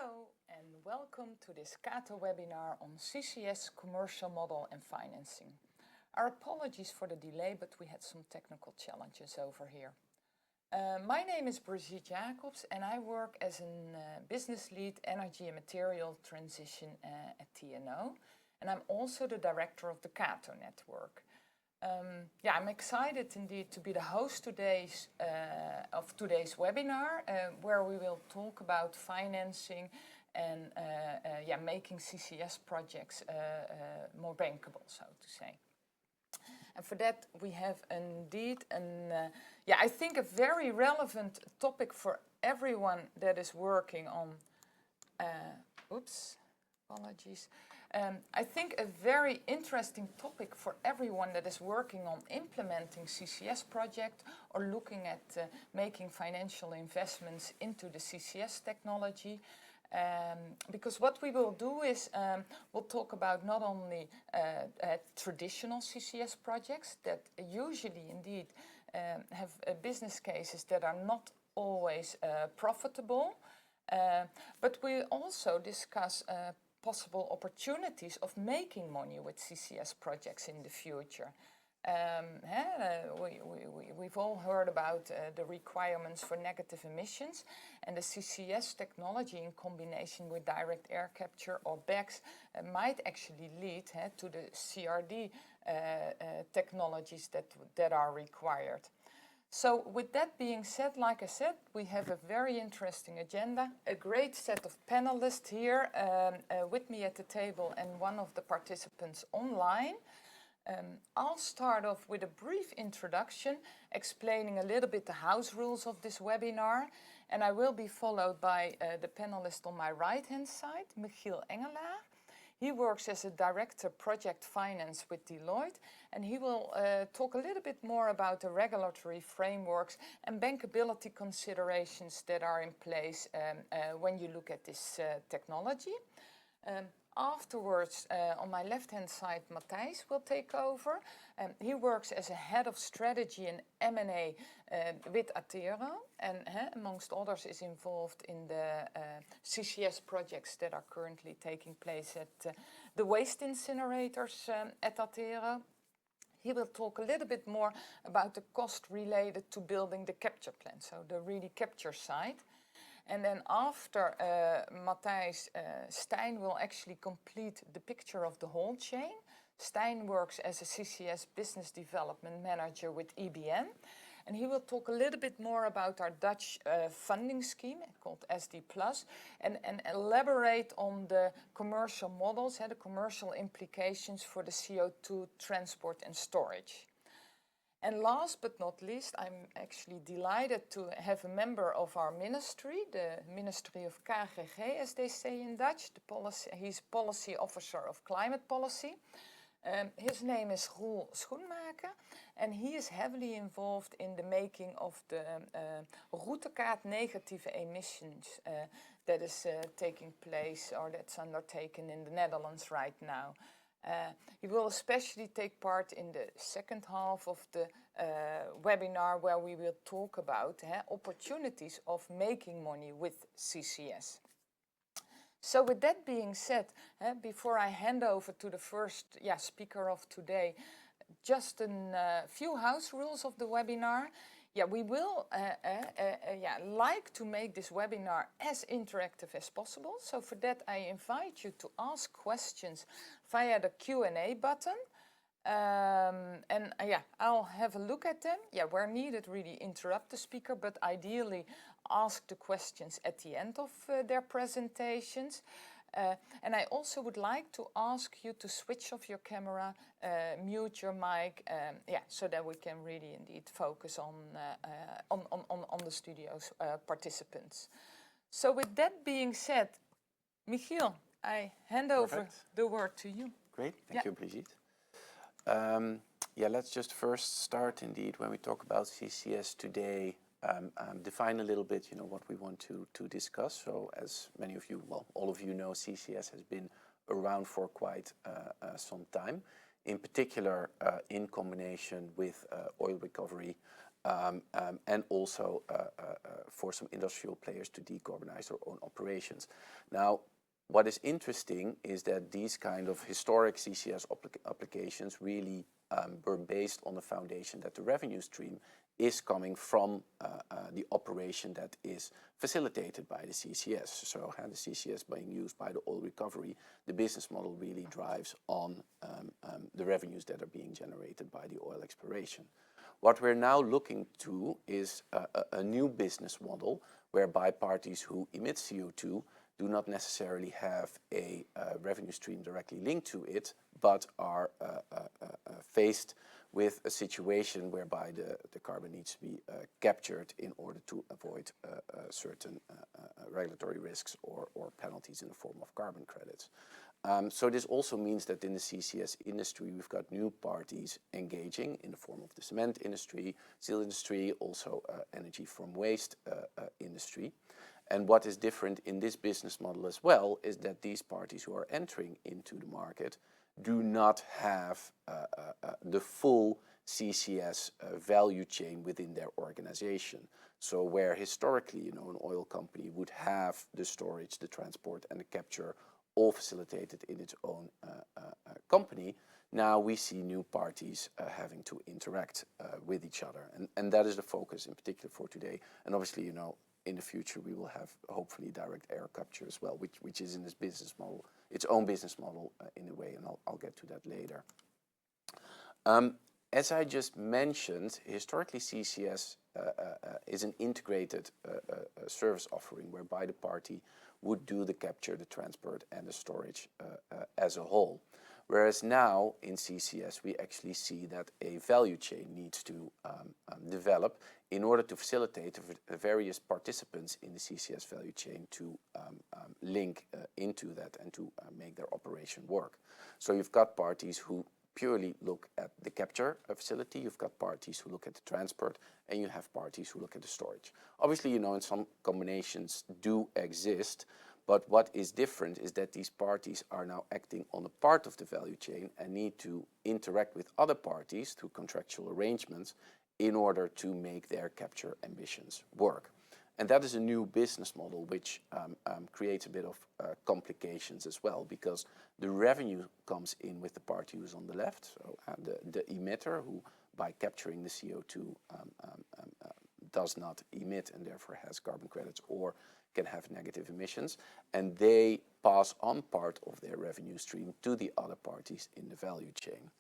Hello and welcome to this CATO webinar on CCS commercial model and financing. Our apologies for the delay, but we had some technical challenges over here. My name is Brigitte Jacobs and I work as a business lead energy and material transition at TNO. And I'm also the director of the CATO network. I'm excited indeed to be the host of today's webinar, where we will talk about financing and making CCS projects more bankable, so to say. And for that we have indeed I think a very relevant topic for everyone that is working on. I think a very interesting topic for everyone that is working on implementing CCS project or looking at making financial investments into the CCS technology. Because what we will do is we'll talk about not only traditional CCS projects that usually indeed have business cases that are not always profitable, but we also discuss possible opportunities of making money with CCS projects in the future. We've all heard about the requirements for negative emissions, and the CCS technology in combination with direct air capture or BECCS might actually lead to the CRD technologies that are required. So with that being said, like I said, we have a very interesting agenda, a great set of panelists here with me at the table and one of the participants online. I'll start off with a brief introduction, explaining a little bit the house rules of this webinar, and I will be followed by the panelist on my right-hand side, Michiel Engelaar. He works as a director project finance with Deloitte, and he will talk a little bit more about the regulatory frameworks and bankability considerations that are in place when you look at this technology. Afterwards, on my left-hand side, Matthijs will take over. He works as a head of strategy and M&A with Atero, and amongst others is involved in the CCS projects that are currently taking place at the waste incinerators at Atero. He will talk a little bit more about the cost related to building the capture plant, so the really capture side. And then after Matthijs, Stijn will actually complete the picture of the whole chain. Stijn works as a CCS business development manager with EBN. And he will talk a little bit more about our Dutch funding scheme called SD+, and elaborate on the commercial models, the commercial implications for the CO2 transport and storage. And last but not least, I'm actually delighted to have a member of our ministry, the Ministry of KGG, as they say in Dutch. He's Policy Officer of Climate Policy. His name is Roel Schoenmaker, and he is heavily involved in the making of the routekaart negative emissions that is taking place, or that's undertaken in the Netherlands right now. He will especially take part in the second half of the webinar, where we will talk about opportunities of making money with CCS. So with that being said, before I hand over to the first speaker of today, just a few house rules of the webinar. We will like to make this webinar as interactive as possible. So for that, I invite you to ask questions via the Q&A button. I'll have a look at them. Where needed, really interrupt the speaker, but ideally ask the questions at the end of their presentations. And I also would like to ask you to switch off your camera, mute your mic, so that we can really indeed focus on the studio's participants. So with that being said, Michiel, I hand over the word to you. Great, thank you, Brigitte. Let's just first start indeed when we talk about CCS today, define a little bit, what we want to discuss. So as many of you, well, all of you know, CCS has been around for quite some time, in particular in combination with oil recovery and also for some industrial players to decarbonize their own operations. Now, what is interesting is that these kind of historic CCS applications really were based on the foundation that the revenue stream is coming from the operation that is facilitated by the CCS. So the CCS being used by the oil recovery, the business model really drives on the revenues that are being generated by the oil exploration. What we're now looking to is a new business model whereby parties who emit CO2 do not necessarily have a revenue stream directly linked to it, but are faced with a situation whereby the carbon needs to be captured in order to avoid certain regulatory risks or penalties in the form of carbon credits. So this also means that in the CCS industry, we've got new parties engaging in the form of the cement industry, steel industry, also energy from waste industry. And what is different in this business model as well is that these parties who are entering into the market do not have the full CCS value chain within their organization. So where historically, an oil company would have the storage, the transport and the capture all facilitated in its own company, now we see new parties having to interact with each other. And that is the focus in particular for today. And obviously, in the future, we will have hopefully direct air capture as well, which is in this business model, its own business model in a way, and I'll get to that later. As I just mentioned, historically CCS is an integrated service offering whereby the party would do the capture, the transport and the storage as a whole. Whereas now in CCS, we actually see that a value chain needs to develop in order to facilitate the various participants in the CCS value chain to link into that and to make their operation work. So you've got parties who purely look at the capture facility, you've got parties who look at the transport, and you have parties who look at the storage. Obviously, in some combinations do exist, but what is different is that these parties are now acting on a part of the value chain and need to interact with other parties through contractual arrangements in order to make their capture ambitions work. And that is a new business model which creates a bit of complications as well, because the revenue comes in with the party who's on the left, so the emitter who by capturing the CO2 does not emit and therefore has carbon credits or can have negative emissions, and they pass on part of their revenue stream to the other parties in the value chain.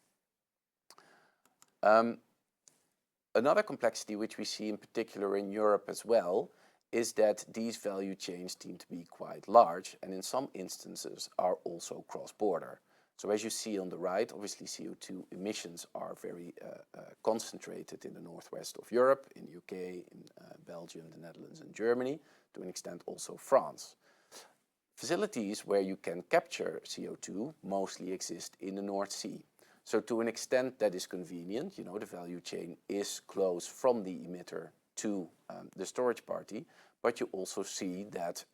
Another complexity which we see in particular in Europe as well is that these value chains seem to be quite large and in some instances are also cross-border. So as you see on the right, obviously CO2 emissions are very concentrated in the northwest of Europe, in the UK, in Belgium, the Netherlands and Germany, to an extent also France. Facilities where you can capture CO2 mostly exist in the North Sea. So to an extent that is convenient, the value chain is close from the emitter to the storage party, but you also see that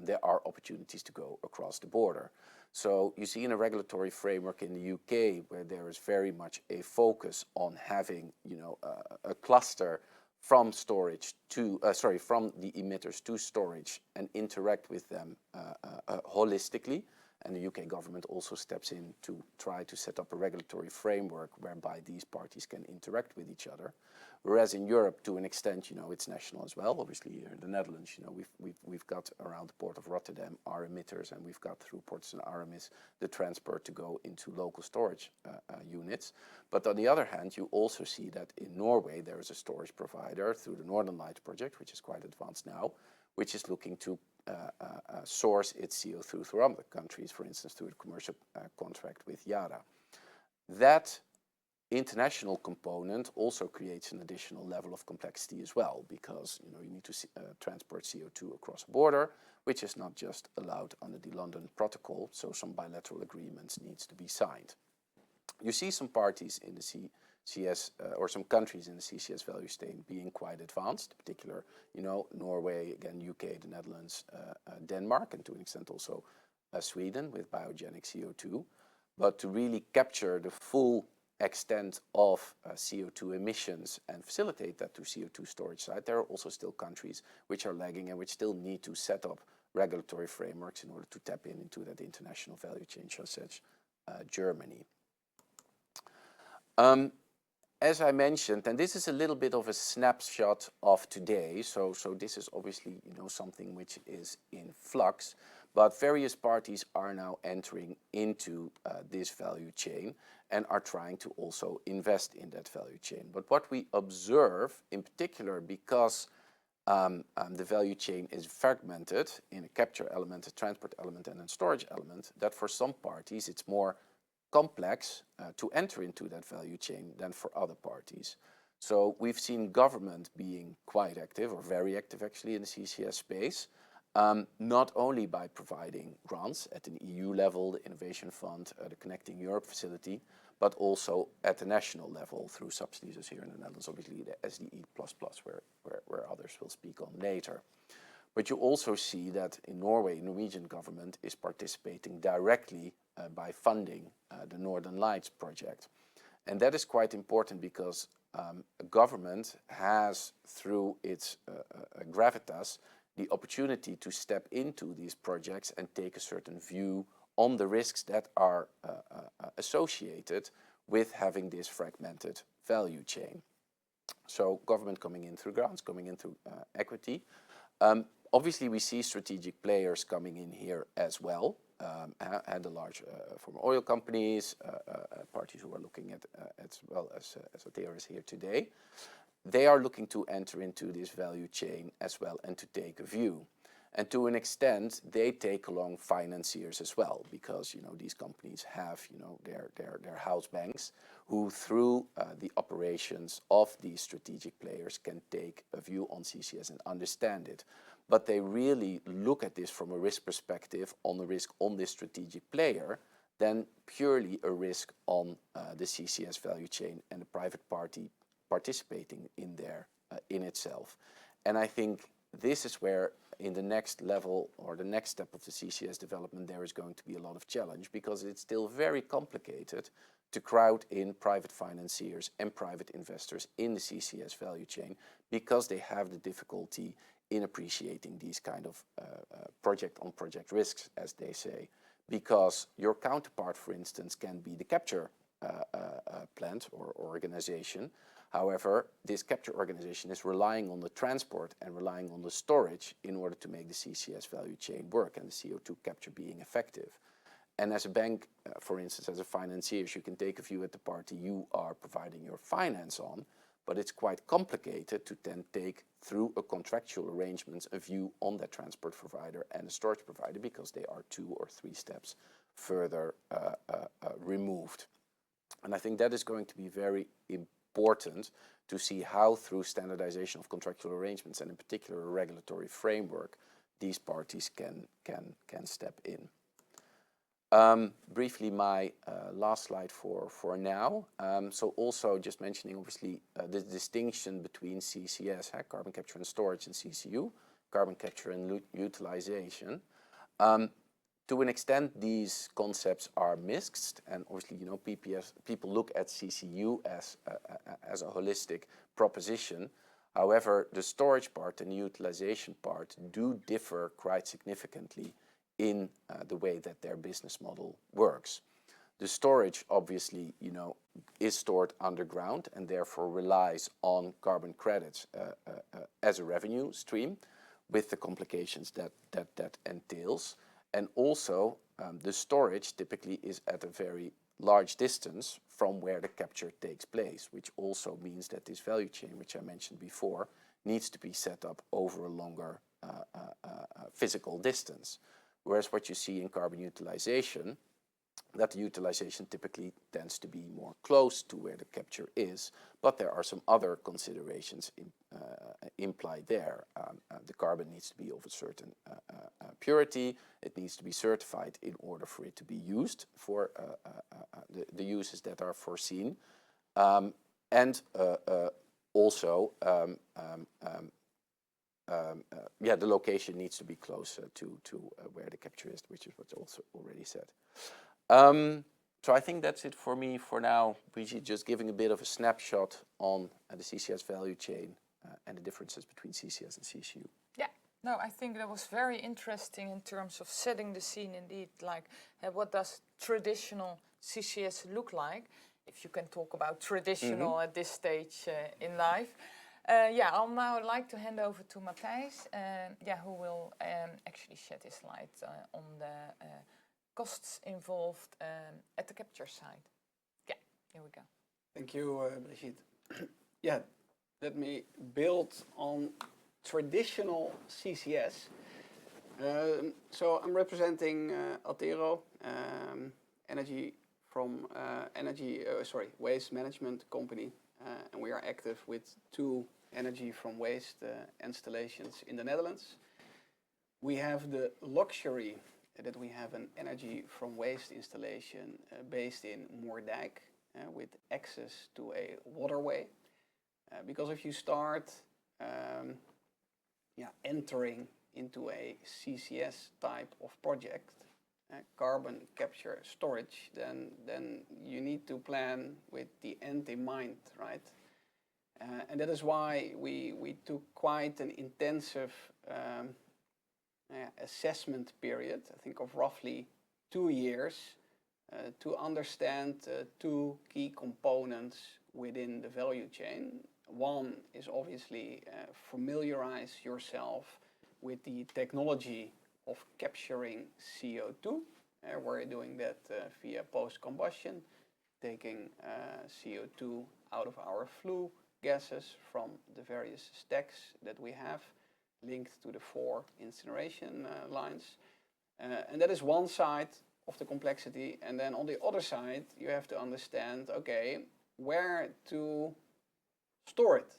there are opportunities to go across the border. So you see in a regulatory framework in the UK where there is very much a focus on having, a cluster from storage to, from the emitters to storage and interact with them holistically. And the UK government also steps in to try to set up a regulatory framework whereby these parties can interact with each other. Whereas in Europe, to an extent, it's national as well. Obviously, here in the Netherlands, we've got around the port of Rotterdam our emitters, and we've got through Ports and Aramis the transport to go into local storage units. But on the other hand, you also see that in Norway there is a storage provider through the Northern Lights project, which is quite advanced now, which is looking to source its CO2 through other countries, for instance, through the commercial contract with Yara. That international component also creates an additional level of complexity as well, because you need to transport CO2 across a border, which is not just allowed under the London Protocol, so some bilateral agreements needs to be signed. You see some parties in the CCS or some countries in the CCS value chain being quite advanced, in particular, Norway, again, UK, the Netherlands, Denmark, and to an extent also Sweden with biogenic CO2. But to really capture the full extent of CO2 emissions and facilitate that to CO2 storage side, there are also still countries which are lagging and which still need to set up regulatory frameworks in order to tap into that international value chain, such as Germany. As I mentioned, and this is a little bit of a snapshot of today, so this is obviously something which is in flux, but various parties are now entering into this value chain and are trying to also invest in that value chain. But what we observe, in particular, because the value chain is fragmented in a capture element, a transport element, and a storage element, that for some parties it's more complex to enter into that value chain than for other parties. So we've seen government being quite active, or very active actually, in the CCS space, not only by providing grants at an EU level, the Innovation Fund, the Connecting Europe facility, but also at the national level through subsidies, as here in the Netherlands, obviously the SDE++, where others will speak on later. But you also see that in Norway, Norwegian government is participating directly by funding the Northern Lights project. And that is quite important because a government has, through its gravitas, the opportunity to step into these projects and take a certain view on the risks that are associated with having this fragmented value chain. So government coming in through grants, coming in through equity. Obviously, we see strategic players coming in here as well, and the large former oil companies, parties who are looking at as well as Atea is here today. They are looking to enter into this value chain as well and to take a view. And to an extent, they take along financiers as well, because these companies have their house banks who, through the operations of these strategic players, can take a view on CCS and understand it. But they really look at this from a risk perspective, on the risk on this strategic player, than purely a risk on the CCS value chain and the private party participating in there in itself. And I think this is where, in the next level or the next step of the CCS development, there is going to be a lot of challenge, because it's still very complicated to crowd in private financiers and private investors in the CCS value chain, because they have the difficulty in appreciating these kind of project-on-project risks, as they say. Because your counterpart, for instance, can be the capture plant or organization. However, this capture organization is relying on the transport and relying on the storage in order to make the CCS value chain work and the CO2 capture being effective. And as a bank, for instance, as a financier, you can take a view at the party you are providing your finance on, but it's quite complicated to then take, through a contractual arrangement, a view on that transport provider and a storage provider, because they are 2 or 3 steps further removed. And I think that is going to be very important to see how, through standardization of contractual arrangements and in particular a regulatory framework, these parties can step in. Briefly, my last slide for now. So also just mentioning, obviously, the distinction between CCS, carbon capture and storage, and CCU, carbon capture and utilization. To an extent, these concepts are mixed, and obviously, people look at CCU as a holistic proposition. However, the storage part and the utilization part do differ quite significantly in the way that their business model works. The storage, obviously, is stored underground and therefore relies on carbon credits as a revenue stream, with the complications that entails. And also, the storage typically is at a very large distance from where the capture takes place, which also means that this value chain, which I mentioned before, needs to be set up over a longer physical distance. Whereas what you see in carbon utilization, that the utilization typically tends to be more close to where the capture is, but there are some other considerations implied there. The carbon needs to be of a certain purity, it needs to be certified in order for it to be used for the uses that are foreseen, and also the location needs to be close to where the capture is, which is what's also already said. So I think that's it for me for now, Brigitte, just giving a bit of a snapshot on the CCS value chain and the differences between CCS and CCU. Yeah, no, I think that was very interesting in terms of setting the scene indeed, like what does traditional CCS look like, if you can talk about traditional at this stage in life. Yeah, I'll now like to hand over to Matthijs, who will actually shed his light on the costs involved at the capture side. Yeah, here we go. Thank you, Brigitte. Yeah, let me build on traditional CCS. So I'm representing Altero, waste management company, and we are active with 2 energy from waste installations in the Netherlands. We have the luxury that we have an energy from waste installation based in Moerdijk with access to a waterway. Because if you start entering into a CCS type of project, carbon capture storage, then you need to plan with the end in mind, right? And that is why we took quite an intensive assessment period, I think of roughly 2 years, to understand 2 key components within the value chain. One is obviously familiarize yourself with the technology of capturing CO2. We're doing that via post-combustion, taking CO2 out of our flue gases from the various stacks that we have linked to the 4 incineration lines. And that is one side of the complexity. And then on the other side, you have to understand, okay, where to store it.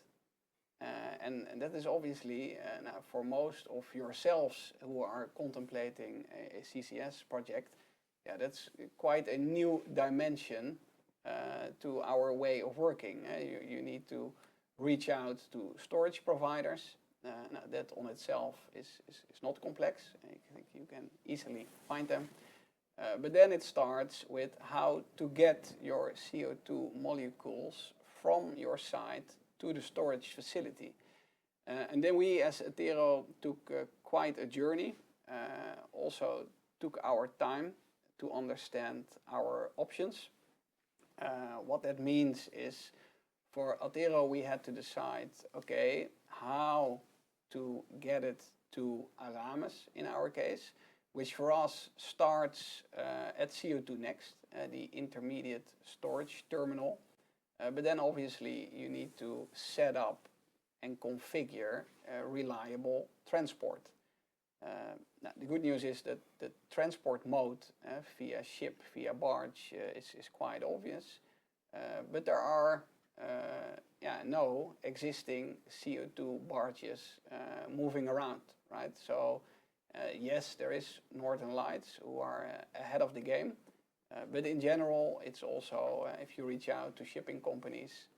And that is obviously, now for most of yourselves who are contemplating a CCS project, that's quite a new dimension to our way of working. You need to reach out to storage providers. Now that on itself is not complex. I think you can easily find them. But then it starts with how to get your CO2 molecules from your site to the storage facility. And then we as Altero took quite a journey, also took our time to understand our options. What that means is for Altero we had to decide, okay, how to get it to Aramis in our case, which for us starts at CO2 Next, the intermediate storage terminal. But then obviously you need to set up and configure reliable transport. Now, the good news is that the transport mode via ship, via barge is quite obvious. But there are no existing CO2 barges moving around, right? So yes, there is Northern Lights who are ahead of the game. But in general, it's also, if you reach out to shipping companies,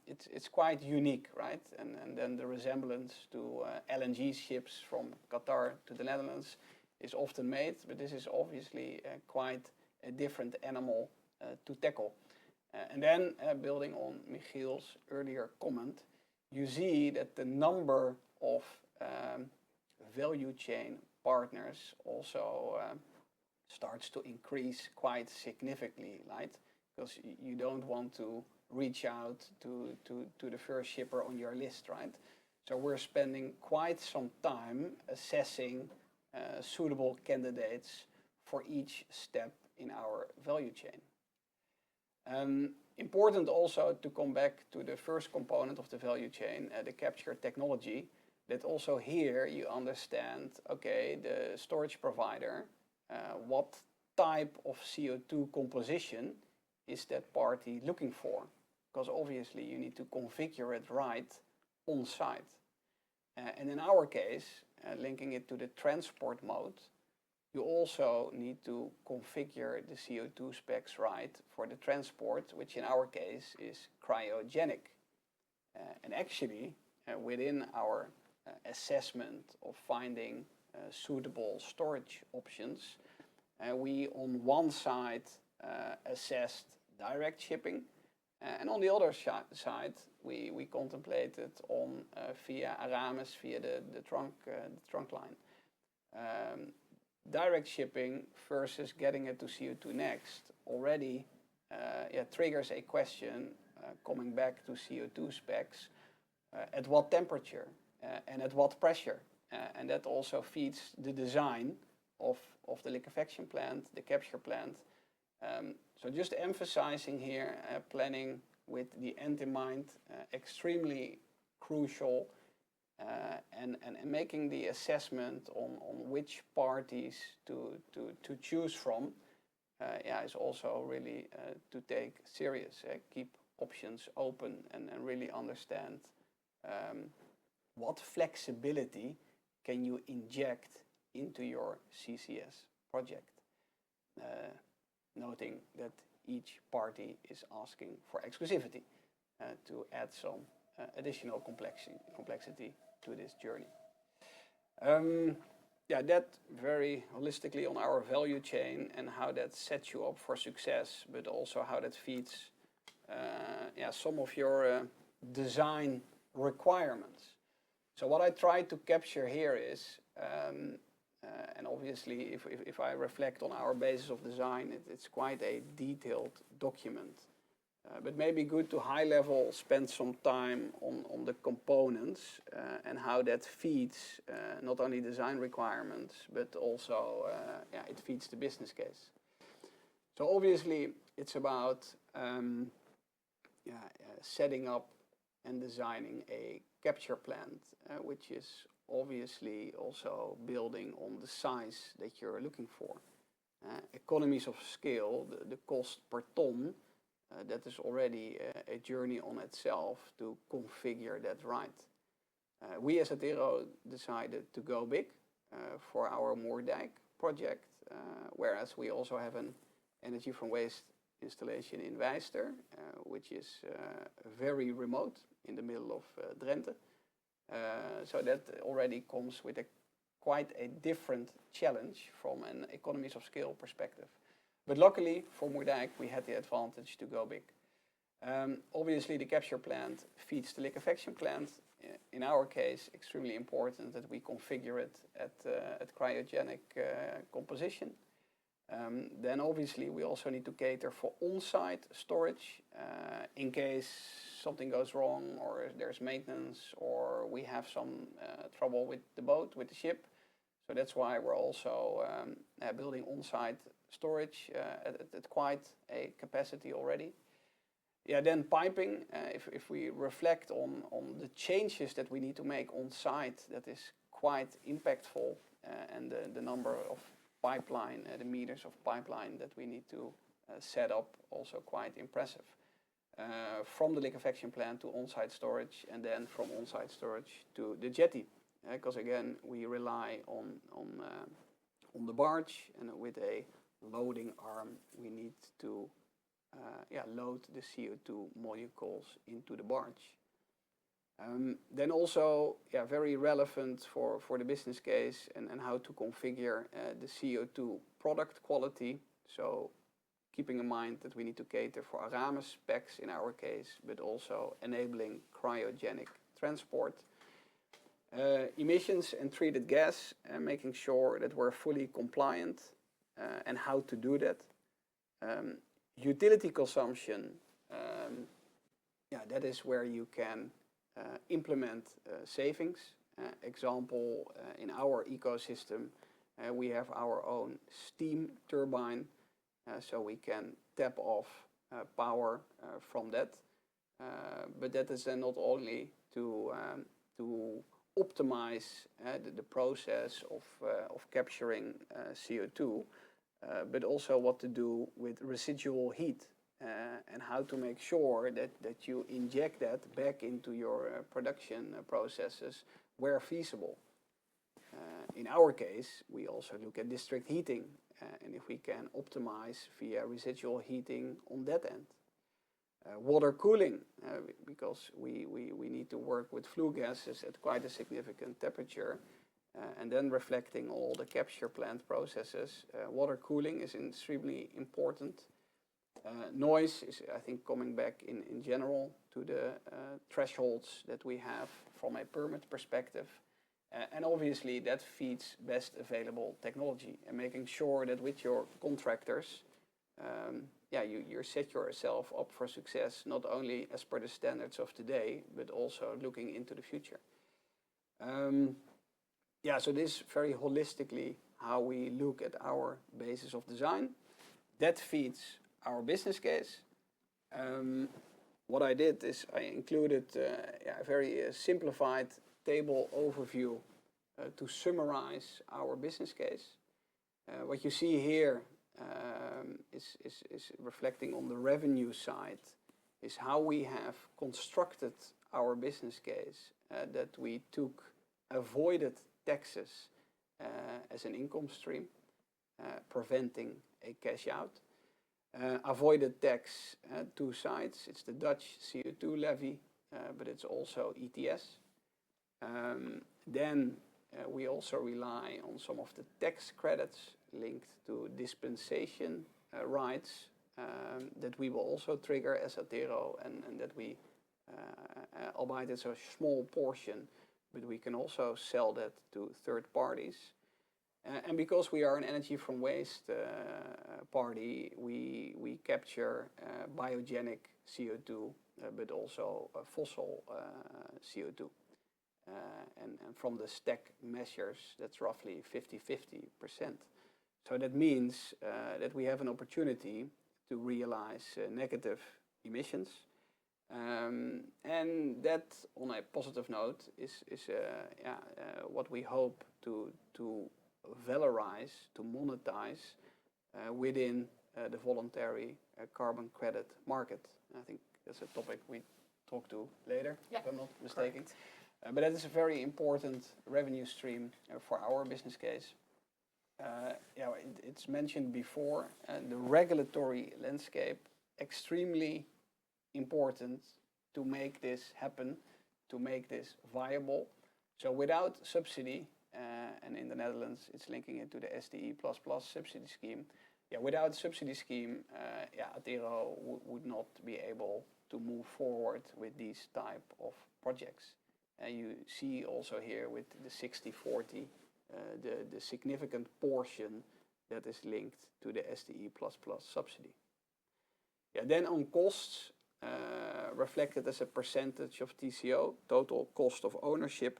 it's quite unique, right? And then the resemblance to LNG ships from Qatar to the Netherlands is often made, but this is obviously quite a different animal to tackle. And then building on Michiel's earlier comment, you see that the number of value chain partners also starts to increase quite significantly, right? Because you don't want to reach out to the first shipper on your list, right? So we're spending quite some time assessing suitable candidates for each step in our value chain. Important also to come back to the first component of the value chain, the capture technology, that also here you understand, okay, the storage provider, what type of CO2 composition is that party looking for? Because obviously you need to configure it right on site. And in our case, linking it to the transport mode, you also need to configure the CO2 specs right for the transport, which in our case is cryogenic. And actually, within our assessment of finding suitable storage options, we on one side assessed direct shipping. And on the other side, we contemplated on via Aramis, via the trunk line. Direct shipping versus getting it to CO2 next already triggers a question coming back to CO2 specs, at what temperature and at what pressure. And that also feeds the design of the liquefaction plant, the capture plant. So just emphasizing here, planning with the end in mind, extremely crucial, and making the assessment on which parties to choose from is also really to take serious. Keep options open and really understand what flexibility can you inject into your CCS project, noting that each party is asking for exclusivity to add some additional complexity to this journey. That very holistically on our value chain and how that sets you up for success, but also how that feeds some of your design requirements. So what I try to capture here is, and obviously if I reflect on our basis of design, it's quite a detailed document. But maybe good to high level spend some time on the components and how that feeds not only design requirements, but also it feeds the business case. So obviously it's about setting up and designing a capture plant, which is obviously also building on the size that you're looking for. Economies of scale, the cost per ton, that is already a journey on itself to configure that right. We as ATERO decided to go big for our Moerdijk project, whereas we also have an energy from waste installation in Wijster, which is very remote in the middle of Drenthe. So that already comes with quite a different challenge from an economies of scale perspective. But luckily for Moerdijk we had the advantage to go big. Obviously the capture plant feeds the liquefaction plant. In our case, extremely important that we configure it at cryogenic composition. Then obviously we also need to cater for on-site storage in case something goes wrong or there's maintenance or we have some trouble with the boat, with the ship. So that's why we're also building on-site storage at quite a capacity already. Then piping, if we reflect on the changes that we need to make on site, that is quite impactful, and the number of pipeline, the meters of pipeline that we need to set up, also quite impressive. From the liquefaction plant to on-site storage, and then from on-site storage to the jetty, because again we rely on the barge, and with a loading arm we need to load the CO2 molecules into the barge. Then also very relevant for the business case and how to configure the CO2 product quality. So keeping in mind that we need to cater for Aramis specs in our case, but also enabling cryogenic transport. Emissions and treated gas, making sure that we're fully compliant and how to do that. Utility consumption, that is where you can implement savings. Example, in our ecosystem, we have our own steam turbine, so we can tap off power from that. But that is then not only to optimize the process of capturing CO2, but also what to do with residual heat and how to make sure that you inject that back into your production processes where feasible. In our case, we also look at district heating, and if we can optimize via residual heating on that end. Water cooling, because we need to work with flue gases at quite a significant temperature, and then reflecting all the capture plant processes. Water cooling is extremely important. Noise is, I think, coming back in general to the thresholds that we have from a permit perspective. And obviously that feeds best available technology and making sure that with your contractors, you set yourself up for success, not only as per the standards of today, but also looking into the future. So this very holistically how we look at our basis of design. That feeds our business case. What I did is I included a very simplified table overview to summarize our business case. What you see here is reflecting on the revenue side, is how we have constructed our business case, that we took avoided taxes as an income stream, preventing a cash out. Avoided tax, two sides. It's the Dutch CO2 levy, but it's also ETS. Then we also rely on some of the tax credits linked to dispensation rights that we will also trigger as Atero, and that we, albeit it's a small portion, but we can also sell that to third parties. And because we are an energy from waste party, we capture biogenic CO2, but also fossil CO2. And from the stack measures, that's roughly 50-50%. So that means that we have an opportunity to realize negative emissions. And that, on a positive note, is what we hope to valorize, to monetize within the voluntary carbon credit market. I think that's a topic we talk to later, if I'm not mistaken. But that is a very important revenue stream for our business case. It's mentioned before, the regulatory landscape, extremely important to make this happen, to make this viable. So without subsidy, and in the Netherlands it's linking it to the SDE++ subsidy scheme. Without subsidy scheme, Atero would not be able to move forward with these type of projects. You see also here with the 60-40, the significant portion that is linked to the SDE++ subsidy. Then on costs, reflected as a percentage of TCO, total cost of ownership.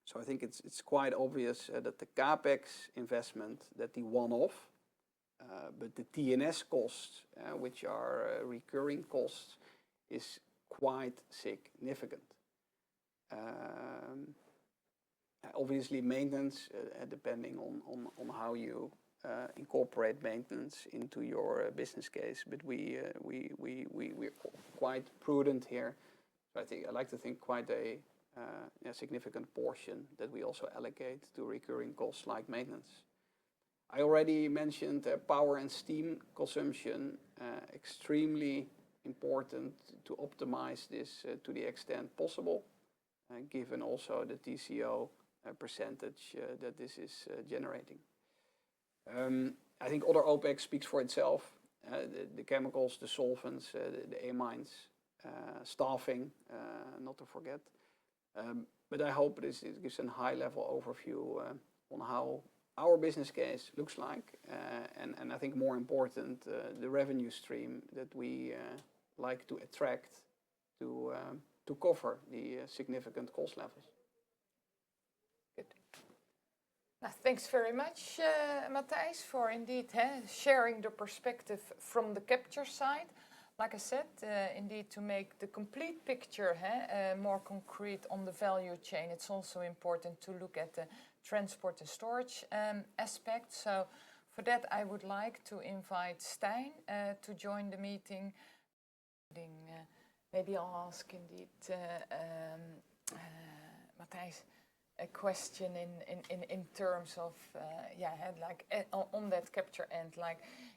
So I think it's quite obvious that the CAPEX investment, that the one-off, but the TNS costs, which are recurring costs, is quite significant. Obviously maintenance, depending on how you incorporate maintenance into your business case, but we're quite prudent here. So I like to think quite a significant portion that we also allocate to recurring costs like maintenance. I already mentioned power and steam consumption, extremely important to optimize this to the extent possible, given also the TCO percentage that this is generating. I think other OPEX speaks for itself. The chemicals, the solvents, the amines, staffing, not to forget. But I hope this gives a high-level overview on how our business case looks like, and I think more important, the revenue stream that we like to attract to cover the significant cost levels. Good. Thanks very much, Matthijs, for indeed sharing the perspective from the capture side. Like I said, indeed, to make the complete picture more concrete on the value chain, it's also important to look at the transport and storage aspect. So for that, I would like to invite Stijn to join the meeting. Maybe I'll ask indeed Matthijs a question in terms of on that capture end,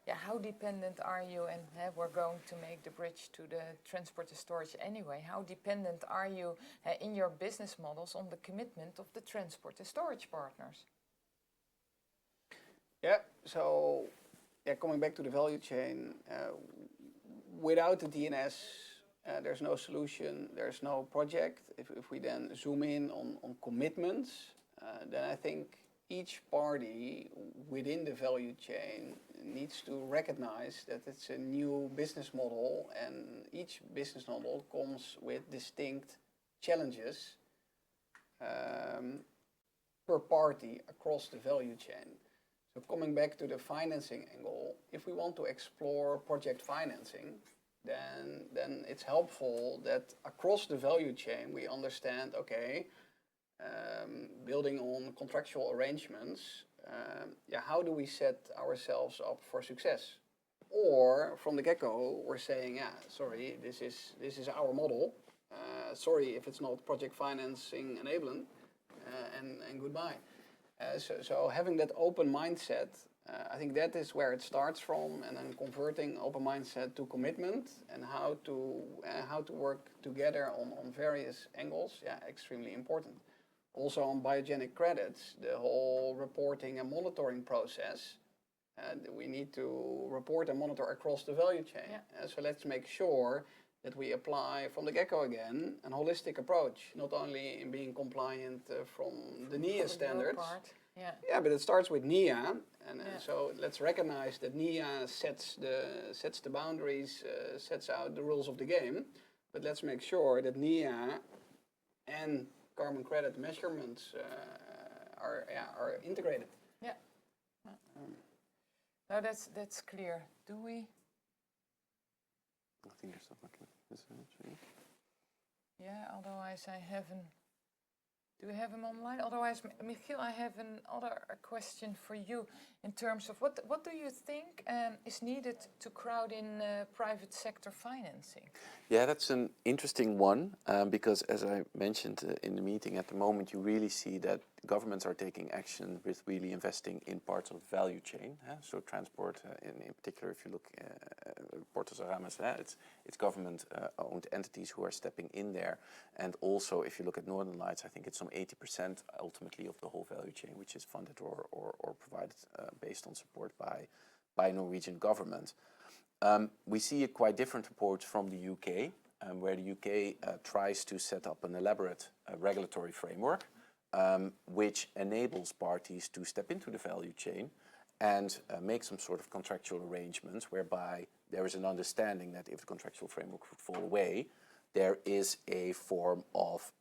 how dependent are you, and we're going to make the bridge to the transport and storage anyway, how dependent are you in your business models on the commitment of the transport and storage partners? So coming back to the value chain, without the DNS, there's no solution, there's no project. If we then zoom in on commitments, then I think each party within the value chain needs to recognize that it's a new business model, and each business model comes with distinct challenges per party across the value chain. So coming back to the financing angle, if we want to explore project financing, then it's helpful that across the value chain we understand, okay, building on contractual arrangements, how do we set ourselves up for success? Or from the get-go, we're saying, sorry, this is our model. Sorry if it's not project financing enabling, and goodbye. So having that open mindset, I think that is where it starts from, and then converting open mindset to commitment and how to work together on various angles, extremely important. Also on biogenic credits, the whole reporting and monitoring process, we need to report and monitor across the value chain. So let's make sure that we apply from the get-go again a holistic approach, not only in being compliant from the NIA standards. But it starts with NIA, and so let's recognize that NIA sets the boundaries, sets out the rules of the game, but let's make sure that NIA and carbon credit measurements are integrated. No, that's clear. Do we? I think there's something. Otherwise I haven't. Do we have him online? Otherwise, Michiel, I have another question for you in terms of what do you think is needed to crowd in private sector financing? Yeah, that's an interesting one because, as I mentioned in the meeting, at the moment you really see that governments are taking action with really investing in parts of the value chain. So transport, in particular, if you look at Portos Aramas, it's government-owned entities who are stepping in there. And also, if you look at Northern Lights, I think it's some 80% ultimately of the whole value chain, which is funded or provided based on support by Norwegian government. We see a quite different approach from the UK, where the UK tries to set up an elaborate regulatory framework which enables parties to step into the value chain and make some sort of contractual arrangements whereby there is an understanding that if the contractual framework would fall away, there is a form of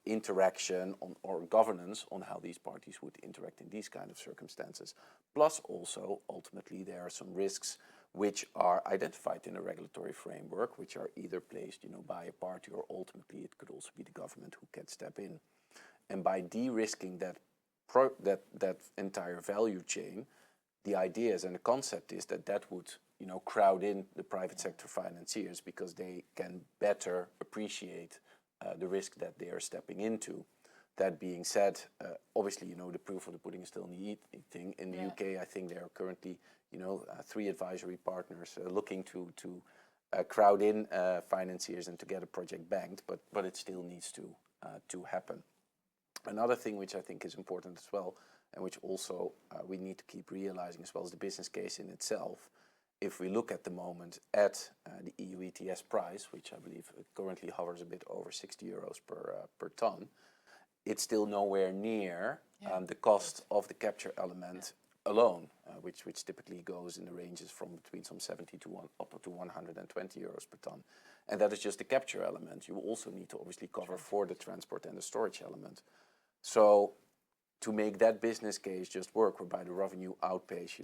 interaction or governance on how these parties would interact in these kind of circumstances. Plus also, ultimately, there are some risks which are identified in a regulatory framework, which are either placed by a party, or ultimately it could also be the government who can step in. And by de-risking that entire value chain, the ideas and the concept is that would crowd in the private sector financiers because they can better appreciate the risk that they are stepping into. That being said, obviously, the proof of the pudding is still in the eating. In the UK, I think there are currently, 3 advisory partners looking to crowd in financiers and to get a project banked, but it still needs to happen. Another thing which I think is important as well, and which also we need to keep realizing as well, as the business case in itself. If we look at the moment at the EU ETS price, which I believe currently hovers a bit over 60 euros per ton, it's still nowhere near the cost of the capture element alone, which typically goes in the ranges from between some 70 up to 120 euros per ton. And that is just the capture element. You also need to obviously cover for the transport and the storage element. So to make that business case just work, whereby the revenue outpace,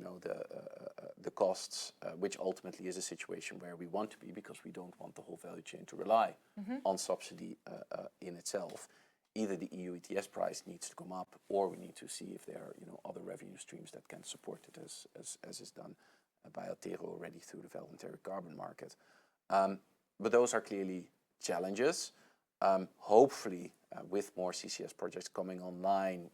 the costs, which ultimately is a situation where we want to be, because we don't want the whole value chain to rely on subsidy in itself. Either the EU ETS price needs to come up, or we need to see if there are other revenue streams that can support it, as is done by Altero already through the voluntary carbon market. But those are clearly challenges. Hopefully, with more CCS projects coming online,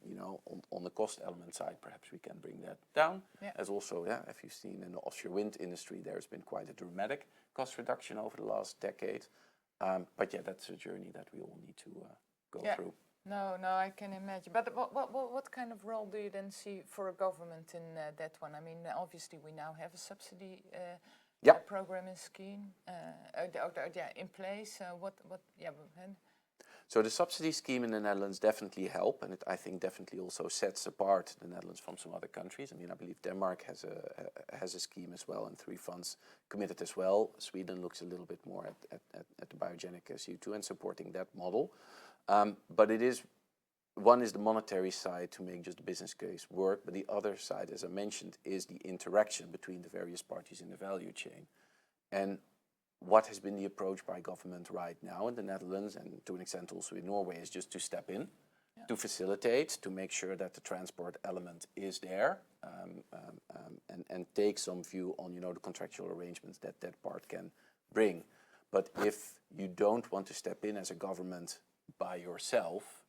on the cost element side, perhaps we can bring that down. As also, if you've seen in the offshore wind industry, there's been quite a dramatic cost reduction over the last decade. But that's a journey that we all need to go through. No, I can imagine. But what kind of role do you then see for a government in that one? I mean, obviously we now have a subsidy program and scheme in place. So the subsidy scheme in the Netherlands definitely help, and it, I think, definitely also sets apart the Netherlands from some other countries. I mean, I believe Denmark has a scheme as well, and 3 funds committed as well. Sweden looks a little bit more at the biogenic CO2 and supporting that model. But one is the monetary side to make just the business case work, but the other side, as I mentioned, is the interaction between the various parties in the value chain. And what has been the approach by government right now in the Netherlands, and to an extent also in Norway, is just to step in, to facilitate, to make sure that the transport element is there, and take some view on, the contractual arrangements that part can bring. But if you don't want to step in as a government by yourself,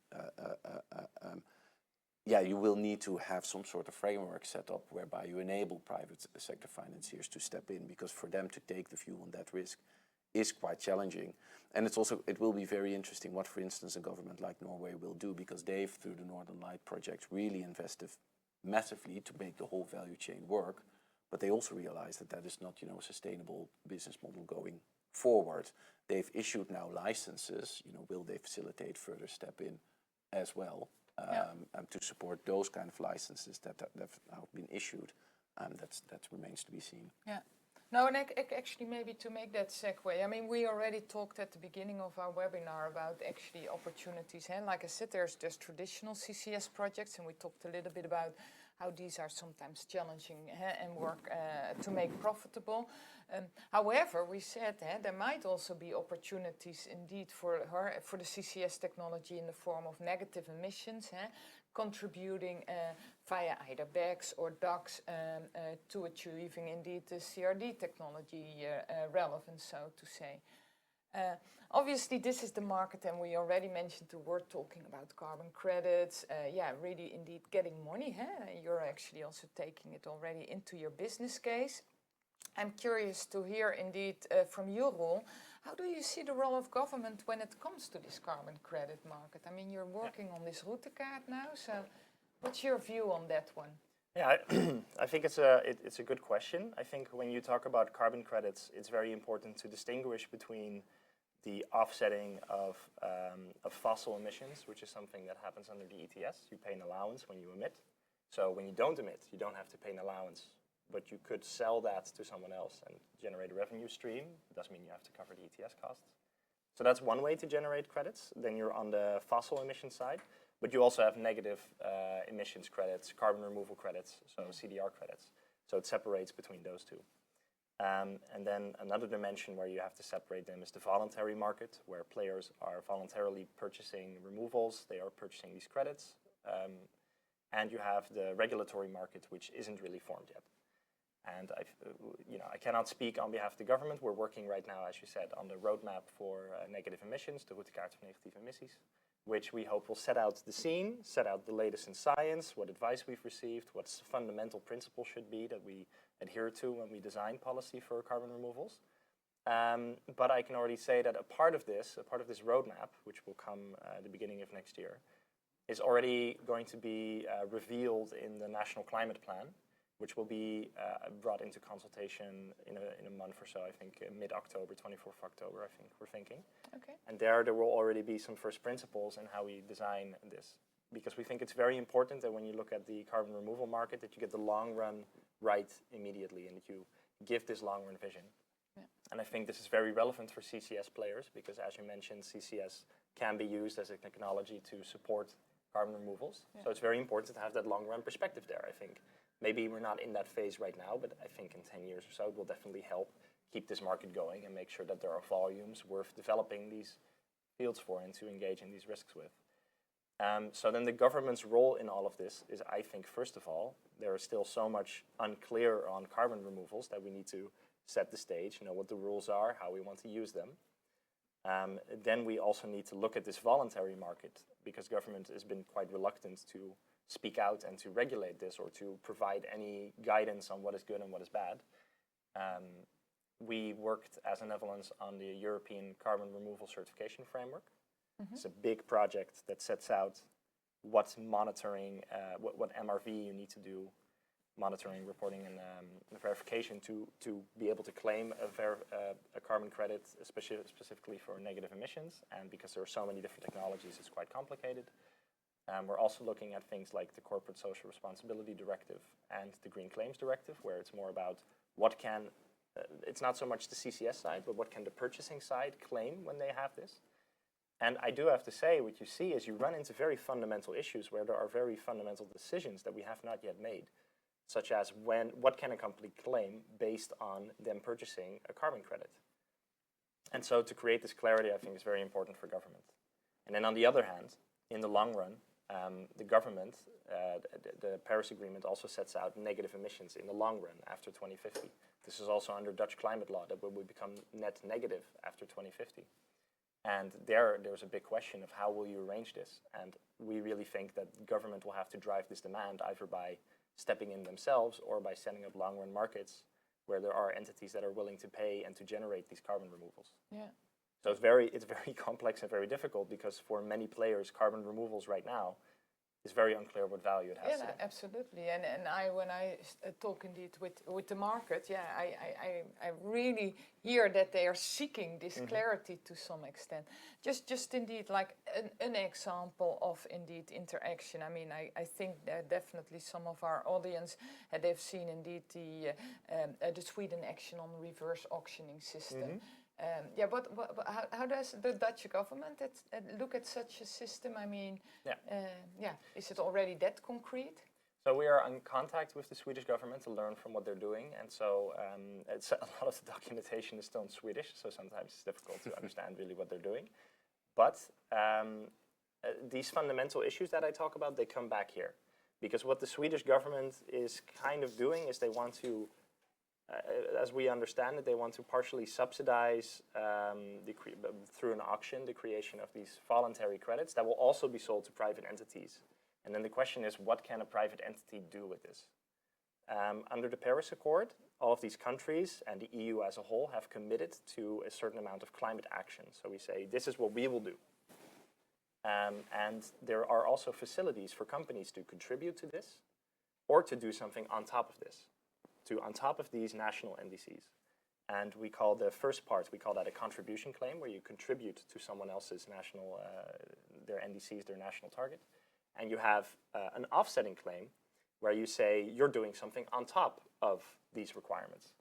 you will need to have some sort of framework set up whereby you enable private sector financiers to step in, because for them to take the view on that risk is quite challenging. And it will be very interesting what, for instance, a government like Norway will do, because they've, through the Northern Light project, really invested massively to make the whole value chain work. But they also realize that is not, a sustainable business model going forward. They've issued now licenses. Will they facilitate further step in as well? To support those kind of licenses that have now been issued, that remains to be seen. Yeah. No, and actually maybe to make that segue, I mean, we already talked at the beginning of our webinar about actually opportunities. And like I said, there's traditional CCS projects, and we talked a little bit about how these are sometimes challenging and work to make profitable. However, we said there might also be opportunities indeed for the CCS technology in the form of negative emissions, contributing via either BECS or DACs to achieving indeed the CRD technology relevance, so to say. Obviously, this is the market, and we already mentioned the word talking about carbon credits. Really indeed getting money. You're actually also taking it already into your business case. I'm curious to hear indeed from you, Roel. How do you see the role of government when it comes to this carbon credit market? I mean, you're working on this routekaart now, so what's your view on that one? Yeah, I think it's a good question. I think when you talk about carbon credits, it's very important to distinguish between the offsetting of fossil emissions, which is something that happens under the ETS. You pay an allowance when you emit. So when you don't emit, you don't have to pay an allowance, but you could sell that to someone else and generate a revenue stream. It doesn't mean you have to cover the ETS costs. So that's one way to generate credits. Then you're on the fossil emission side, but you also have negative emissions credits, carbon removal credits, so CDR credits. So it separates between those two. And then another dimension where you have to separate them is the voluntary market, where players are voluntarily purchasing removals. They are purchasing these credits. And you have the regulatory market, which isn't really formed yet. And I cannot speak on behalf of the government. We're working right now, as you said, on the roadmap for negative emissions, the routekaart van negatieve emissies, which we hope will set out the scene, set out the latest in science, what advice we've received, what fundamental principles should be that we adhere to when we design policy for carbon removals. But I can already say that a part of this roadmap, which will come at the beginning of next year, is already going to be revealed in the National Climate Plan, which will be brought into consultation in a month or so, I think mid-October, 24th October, I think we're thinking. Okay. And there will already be some first principles in how we design this. Because we think it's very important that when you look at the carbon removal market, that you get the long run right immediately and that you give this long run vision. Yeah. And I think this is very relevant for CCS players because, as you mentioned, CCS can be used as a technology to support carbon removals. Yeah. So it's very important to have that long run perspective there, I think. Maybe we're not in that phase right now, but I think in 10 years or so, it will definitely help keep this market going and make sure that there are volumes worth developing these fields for and to engage in these risks with. So then the government's role in all of this is, I think, first of all, there is still so much unclear on carbon removals that we need to set the stage, know what the rules are, how we want to use them. Then we also need to look at this voluntary market because government has been quite reluctant to speak out and to regulate this or to provide any guidance on what is good and what is bad. We worked as a Netherlands on the European Carbon Removal Certification Framework, It's a big project that sets out what monitoring, what MRV you need to do, monitoring, reporting, and verification to be able to claim a carbon credit, specifically for negative emissions. And because there are so many different technologies, it's quite complicated. We're also looking at things like the Corporate Social Responsibility Directive and the Green Claims Directive, where it's more about what can, it's not so much the CCS side, but what can the purchasing side claim when they have this. And I do have to say, what you see is you run into very fundamental issues where there are very fundamental decisions that we have not yet made, such as what can a company claim based on them purchasing a carbon credit. And so to create this clarity, I think, is very important for government. And then on the other hand, in the long run, the government, the Paris Agreement also sets out negative emissions in the long run after 2050. This is also under Dutch climate law, that we will become net negative after 2050. And there's a big question of how will you arrange this? And we really think that government will have to drive this demand either by stepping in themselves or by setting up long-run markets where there are entities that are willing to pay and to generate these carbon removals. Yeah. So it's very complex and very difficult because for many players, carbon removals right now is very unclear what value it has. Yeah, no, absolutely. And when I talk indeed with the market, yeah, I really hear that they are seeking this clarity to some extent. Just indeed like an example of indeed interaction. I mean, I think that definitely some of our audience they've seen indeed the Sweden action on reverse auctioning system. Yeah, but how does the Dutch government look at such a system? I mean, is it already that concrete? So we are in contact with the Swedish government to learn from what they're doing, and so it's a lot of the documentation is still in Swedish, so sometimes it's difficult to understand really what they're doing. But these fundamental issues that I talk about, they come back here. Because what the Swedish government is kind of doing is they want to, as we understand it, they want to partially subsidize through an auction the creation of these voluntary credits that will also be sold to private entities. And then the question is, what can a private entity do with this? Under the Paris Accord, all of these countries and the EU as a whole have committed to a certain amount of climate action. So we say, this is what we will do. And there are also facilities for companies to contribute to this or to do something on top of this. On top of these national NDCs. And we call the first part, we call that a contribution claim, where you contribute to someone else's national, their NDCs, their national target. And you have an offsetting claim, where you say you're doing something on top of these requirements.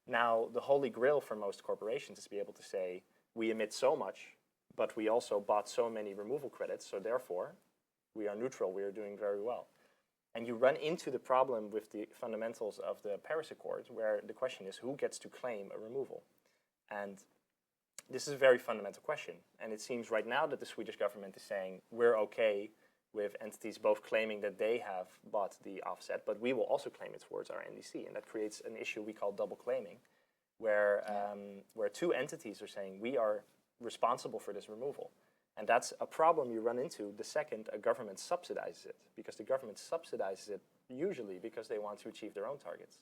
Now, the holy grail for most corporations is to be able to say, we emit so much, but we also bought so many removal credits, so therefore, we are neutral, we are doing very well. And you run into the problem with the fundamentals of the Paris Accord, where the question is who gets to claim a removal? And this is a very fundamental question. And it seems right now that the Swedish government is saying we're okay with entities both claiming that they have bought the offset, but we will also claim it towards our NDC. And that creates an issue we call double claiming, where two entities are saying we are responsible for this removal. And that's a problem you run into the second a government subsidizes it, because the government subsidizes it usually because they want to achieve their own targets.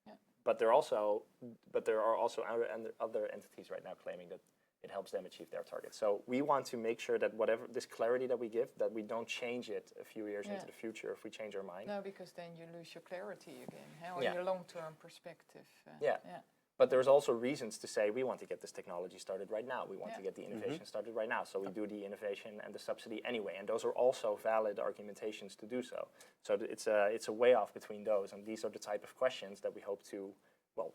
Yeah. But there are also other entities right now claiming that it helps them achieve their targets. So we want to make sure that whatever this clarity that we give, that we don't change it a few years into the future if we change our mind. No, because then you lose your clarity again, on your long-term perspective. Yeah. But there's also reasons to say we want to get this technology started right now. We want to get the innovation started right now. So we do the innovation and the subsidy anyway. And those are also valid argumentations to do so. So it's a way off between those. And these are the type of questions that we hope to,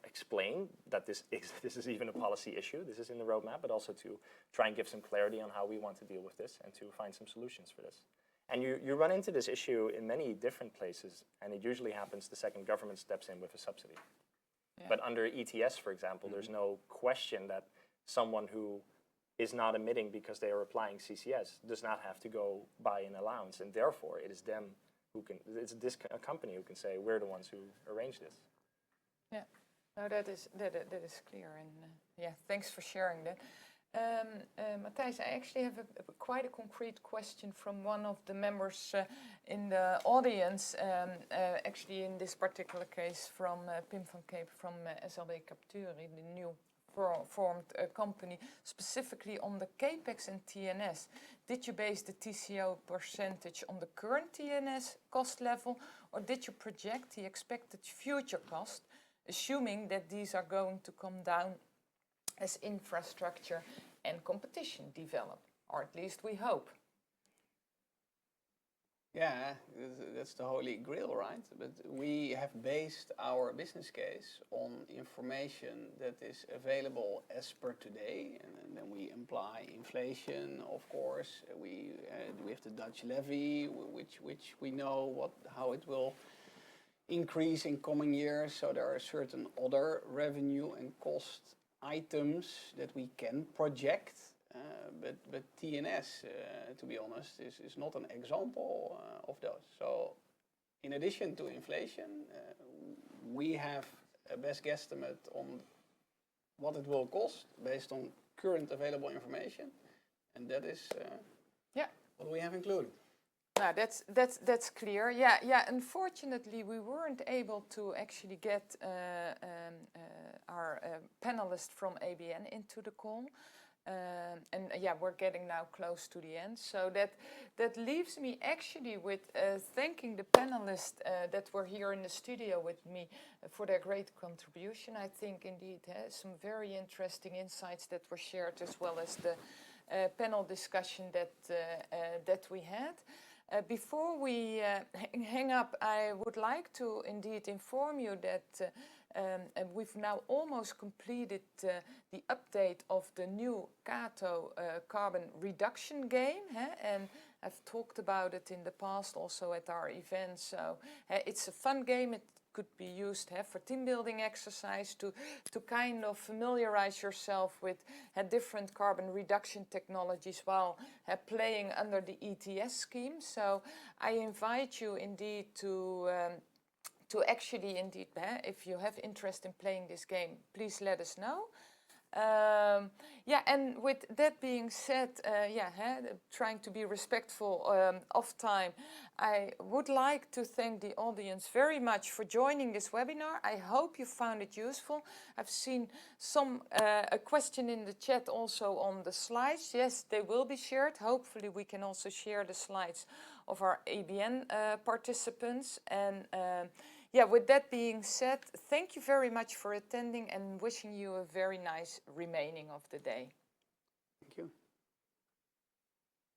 explain that this is even a policy issue. This is in the roadmap, but also to try and give some clarity on how we want to deal with this and to find some solutions for this. And you run into this issue in many different places. And it usually happens the second government steps in with a subsidy. Yeah. But under ETS, for example, there's no question that someone who is not emitting because they are applying CCS does not have to go buy an allowance, and therefore it is them who can. It's this company who can say we're the ones who arranged this. Yeah, no, that is clear, and thanks for sharing that. Matthijs, I actually have quite a concrete question from one of the members in the audience, actually in this particular case from Pim van Cape from SLB Capture, the new formed a company specifically on the capex and TNS. Did you base the TCO percentage on the current TNS cost level, or did you project the expected future cost, assuming that these are going to come down as infrastructure and competition develop, or at least we hope? Yeah, that's the holy grail, right? But we have based our business case on information that is available as per today, and then we imply inflation, of course. We have the Dutch levy, which we know how it will increase in coming years. So there are certain other revenue and cost items that we can project. But TNS, to be honest, is not an example of those. So in addition to inflation, we have a best guesstimate on what it will cost based on current available information. And that is what we have included. No, that's clear. Yeah. Unfortunately, we weren't able to actually get our panelist from ABN into the call. And we're getting now close to the end. So that leaves me actually with thanking the panelists that were here in the studio with me for their great contribution. I think indeed some very interesting insights that were shared, as well as the panel discussion that we had. Before we hang up, I would like to indeed inform you that we've now almost completed the update of the new CATO carbon reduction game. And I've talked about it in the past also at our events. So it's a fun game. It could be used for team building exercise to kind of familiarize yourself with different carbon reduction technologies while playing under the ETS scheme. So I invite you indeed to actually indeed, if you have interest in playing this game, please let us know. And with that being said, trying to be respectful of time, I would like to thank the audience very much for joining this webinar. I hope you found it useful. I've seen a question in the chat also on the slides. Yes, they will be shared. Hopefully we can also share the slides of our ABN participants. And with that being said, thank you very much for attending and wishing you a very nice remaining of the day. Thank you.